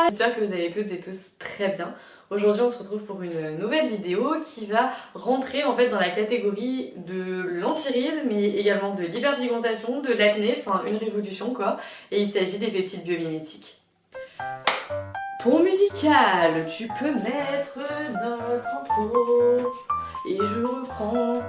J'espère que vous allez toutes et tous très bien. Aujourd'hui on se retrouve pour une nouvelle vidéo qui va rentrer en fait dans la catégorie de l'anti-rides mais également de l'hyperpigmentation, de l'acné, enfin une révolution quoi. Et il s'agit des peptides biomimétiques. Pour musical, tu peux mettre notre intro. Et je reprends.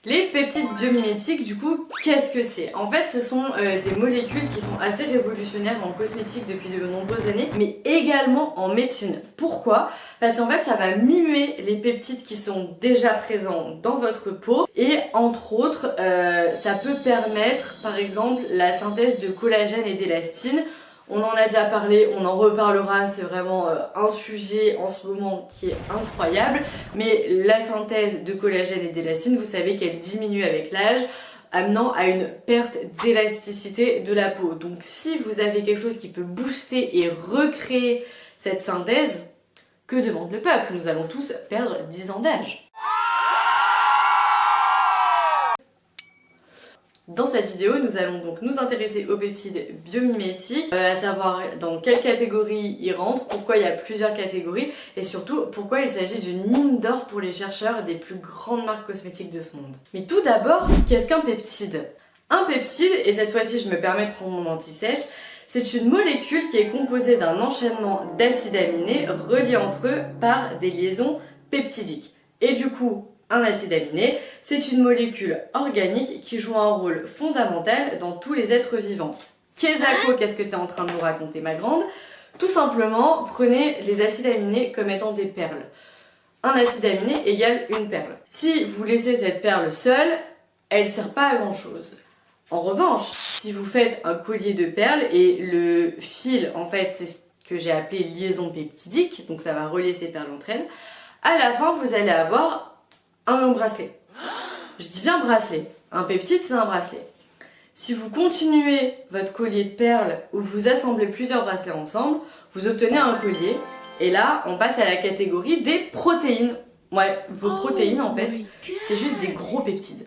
Les peptides biomimétiques, du coup, qu'est-ce que c'est? En fait, ce sont des molécules qui sont assez révolutionnaires en cosmétique depuis de nombreuses années, mais également en médecine. Pourquoi? Parce qu'en fait, ça va mimer les peptides qui sont déjà présents dans votre peau et entre autres, ça peut permettre, par exemple, la synthèse de collagène et d'élastine. On en a déjà parlé, on en reparlera, c'est vraiment un sujet en ce moment qui est incroyable. Mais la synthèse de collagène et d'élastine, vous savez qu'elle diminue avec l'âge, amenant à une perte d'élasticité de la peau. Donc si vous avez quelque chose qui peut booster et recréer cette synthèse, que demande le peuple? Nous allons tous perdre 10 ans d'âge. Dans cette vidéo, nous allons donc nous intéresser aux peptides biomimétiques, à savoir dans quelle catégorie ils rentrent, pourquoi il y a plusieurs catégories et surtout pourquoi il s'agit d'une mine d'or pour les chercheurs des plus grandes marques cosmétiques de ce monde. Mais tout d'abord, qu'est-ce qu'un peptide? Un peptide, et cette fois-ci je me permets de prendre mon anti-sèche, c'est une molécule qui est composée d'un enchaînement d'acides aminés reliés entre eux par des liaisons peptidiques. Et du coup, un acide aminé, c'est une molécule organique qui joue un rôle fondamental dans tous les êtres vivants. Kezako, qu'est-ce que tu es en train de nous raconter, ma grande? Tout simplement, prenez les acides aminés comme étant des perles. Un acide aminé égale une perle. Si vous laissez cette perle seule, elle ne sert pas à grand chose. En revanche, si vous faites un collier de perles et le fil, en fait, c'est ce que j'ai appelé liaison peptidique, donc ça va relier ces perles entre elles, à la fin, vous allez avoir un bracelet. Je dis bien bracelet. Un peptide, c'est un bracelet. Si vous continuez votre collier de perles ou vous assemblez plusieurs bracelets ensemble, vous obtenez un collier. Et là, on passe à la catégorie des protéines. Ouais, vos protéines, en fait, c'est juste des gros peptides.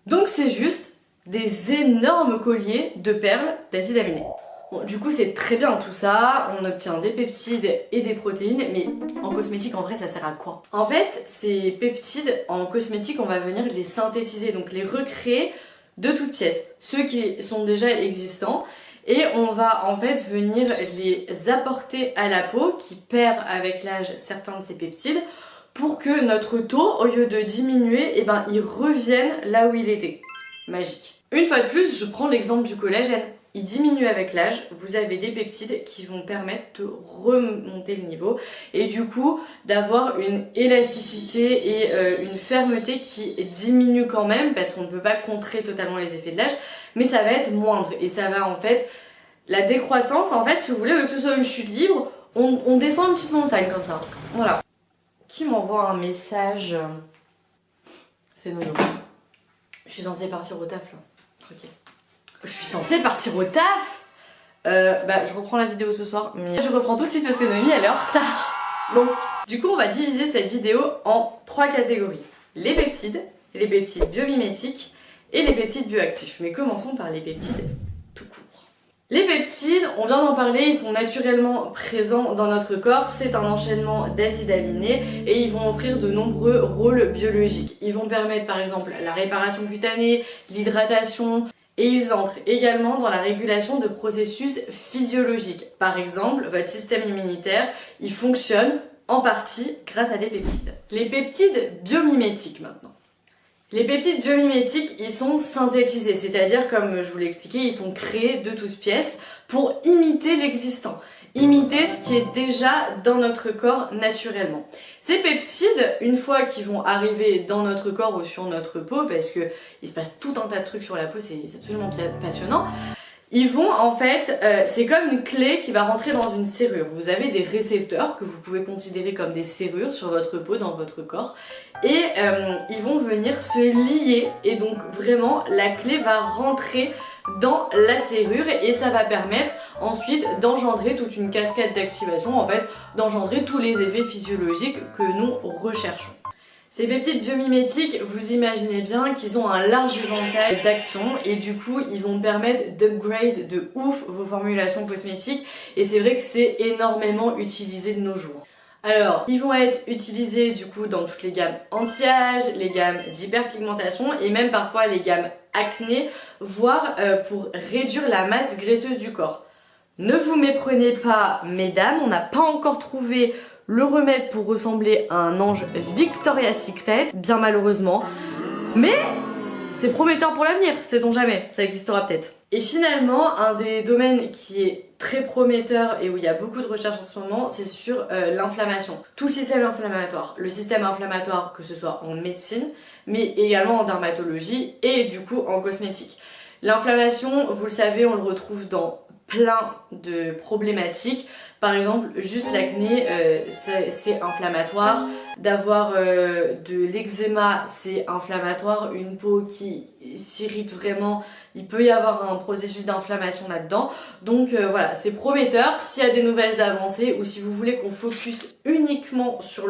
Donc, c'est juste des énormes colliers de perles d'acides aminés. Bon, du coup, c'est très bien tout ça, on obtient des peptides et des protéines, mais en cosmétique, en vrai, ça sert à quoi? En fait, ces peptides, en cosmétique, on va venir les synthétiser, donc les recréer de toutes pièces, ceux qui sont déjà existants, et on va en fait venir les apporter à la peau, qui perd avec l'âge certains de ces peptides, pour que notre taux, au lieu de diminuer, eh ben, il revienne là où il était. Magique. Une fois de plus, je prends l'exemple du collagène. Il diminue avec l'âge, vous avez des peptides qui vont permettre de remonter le niveau et du coup d'avoir une élasticité et une fermeté qui diminue quand même parce qu'on ne peut pas contrer totalement les effets de l'âge, mais ça va être moindre et ça va en fait, la décroissance en fait, si vous voulez, au lieu que ce soit une chute libre, on descend une petite montagne comme ça, voilà. Qui m'envoie un message? C'est Nono. Je suis censée partir au taf là, tranquille. Je suis censée partir au taf. Je reprends la vidéo ce soir, mais je reprends tout de suite parce que Noémie elle est en retard. Donc, du coup, on va diviser cette vidéo en 3 catégories. Les peptides biomimétiques et les peptides bioactifs. Mais commençons par les peptides tout court. Les peptides, on vient d'en parler, ils sont naturellement présents dans notre corps. C'est un enchaînement d'acides aminés et ils vont offrir de nombreux rôles biologiques. Ils vont permettre par exemple la réparation cutanée, l'hydratation, et ils entrent également dans la régulation de processus physiologiques. Par exemple, votre système immunitaire, il fonctionne en partie grâce à des peptides. Les peptides biomimétiques maintenant. Les peptides biomimétiques, ils sont synthétisés, c'est-à-dire, comme je vous l'ai expliqué, ils sont créés de toutes pièces pour imiter l'existant. Imiter ce qui est déjà dans notre corps naturellement. Ces peptides, une fois qu'ils vont arriver dans notre corps ou sur notre peau, parce que il se passe tout un tas de trucs sur la peau, c'est absolument passionnant, ils vont en fait, c'est comme une clé qui va rentrer dans une serrure. Vous avez des récepteurs que vous pouvez considérer comme des serrures sur votre peau, dans votre corps, et ils vont venir se lier, et donc vraiment la clé va rentrer dans la serrure et ça va permettre ensuite d'engendrer toute une cascade d'activation, en fait d'engendrer tous les effets physiologiques que nous recherchons. Ces peptides biomimétiques, vous imaginez bien qu'ils ont un large éventail d'actions et du coup ils vont permettre d'upgrade de ouf vos formulations cosmétiques et c'est vrai que c'est énormément utilisé de nos jours. Alors, ils vont être utilisés du coup dans toutes les gammes anti-âge, les gammes d'hyperpigmentation et même parfois les gammes acné, voire pour réduire la masse graisseuse du corps. Ne vous méprenez pas, mesdames, on n'a pas encore trouvé le remède pour ressembler à un ange Victoria's Secret, bien malheureusement. Mais c'est prometteur pour l'avenir, sait-on jamais, ça existera peut-être. Et finalement, un des domaines qui est très prometteur et où il y a beaucoup de recherches en ce moment, c'est sur l'inflammation. Tout le système inflammatoire. Le système inflammatoire, que ce soit en médecine, mais également en dermatologie et du coup en cosmétique. L'inflammation, vous le savez, on le retrouve dans plein de problématiques. Par exemple, juste l'acné, c'est inflammatoire. D'avoir de l'eczéma, c'est inflammatoire. Une peau qui s'irrite vraiment, il peut y avoir un processus d'inflammation là-dedans. Donc voilà, c'est prometteur. S'il y a des nouvelles avancées ou si vous voulez qu'on focus uniquement sur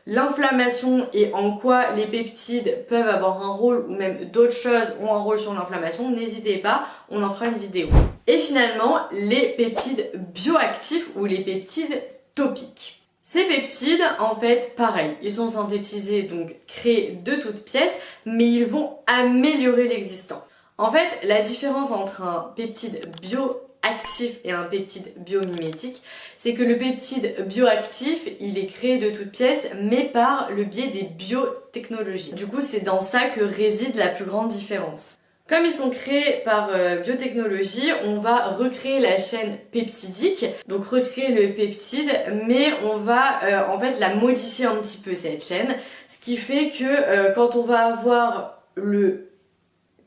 l'inflammation et en quoi les peptides peuvent avoir un rôle ou même d'autres choses ont un rôle sur l'inflammation, n'hésitez pas, on en fera une vidéo. Et finalement, les peptides bioactifs ou les peptides topiques. Ces peptides, en fait, pareil, ils sont synthétisés, donc créés de toutes pièces, mais ils vont améliorer l'existant. En fait, la différence entre un peptide bioactif et un peptide biomimétique, c'est que le peptide bioactif, il est créé de toutes pièces, mais par le biais des biotechnologies. Du coup, c'est dans ça que réside la plus grande différence. Comme ils sont créés par biotechnologie, on va recréer la chaîne peptidique, donc recréer le peptide, mais on va en fait la modifier un petit peu cette chaîne, ce qui fait que quand on va avoir le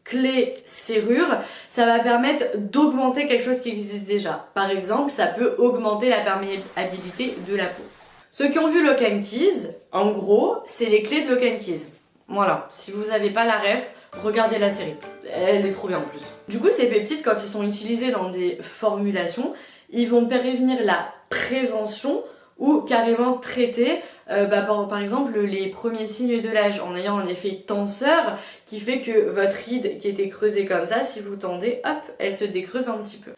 clé serrure, ça va permettre d'augmenter quelque chose qui existe déjà. Par exemple, ça peut augmenter la perméabilité de la peau. Ceux qui ont vu Lock & Keys, en gros, c'est les clés de Lock & Keys. Voilà, si vous n'avez pas la ref, regardez la série, elle est trop bien en plus. Du coup, ces peptides, quand ils sont utilisés dans des formulations, ils vont prévenir la prévention ou carrément traiter par exemple les premiers signes de l'âge en ayant un effet tenseur qui fait que votre ride qui était creusée comme ça, si vous tendez, hop, elle se décreuse un petit peu.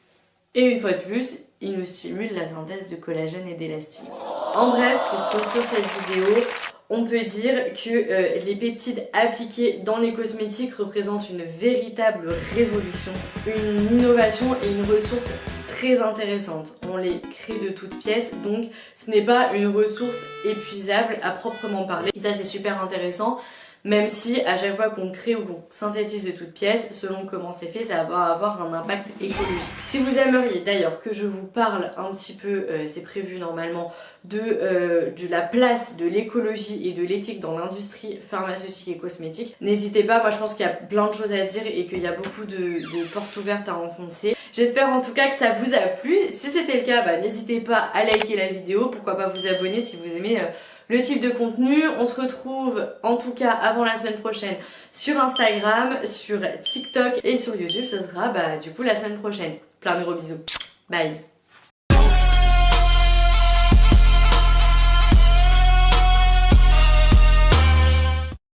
Et une fois de plus, il nous stimule la synthèse de collagène et d'élastique. En bref, pour conclure cette vidéo, on peut dire que les peptides appliqués dans les cosmétiques représentent une véritable révolution, une innovation et une ressource très intéressante. On les crée de toutes pièces, donc ce n'est pas une ressource épuisable à proprement parler. Et ça c'est super intéressant, même si à chaque fois qu'on crée ou qu'on synthétise de toutes pièces, selon comment c'est fait, ça va avoir un impact écologique. Si vous aimeriez d'ailleurs que je vous parle un petit peu, c'est prévu normalement, de la place de l'écologie et de l'éthique dans l'industrie pharmaceutique et cosmétique, n'hésitez pas, moi je pense qu'il y a plein de choses à dire et qu'il y a beaucoup de portes ouvertes à enfoncer. J'espère en tout cas que ça vous a plu. Si c'était le cas, n'hésitez pas à liker la vidéo, pourquoi pas vous abonner si vous aimez le type de contenu. On se retrouve en tout cas avant la semaine prochaine sur Instagram, sur TikTok et sur YouTube. Ce sera du coup la semaine prochaine. Plein de gros bisous. Bye.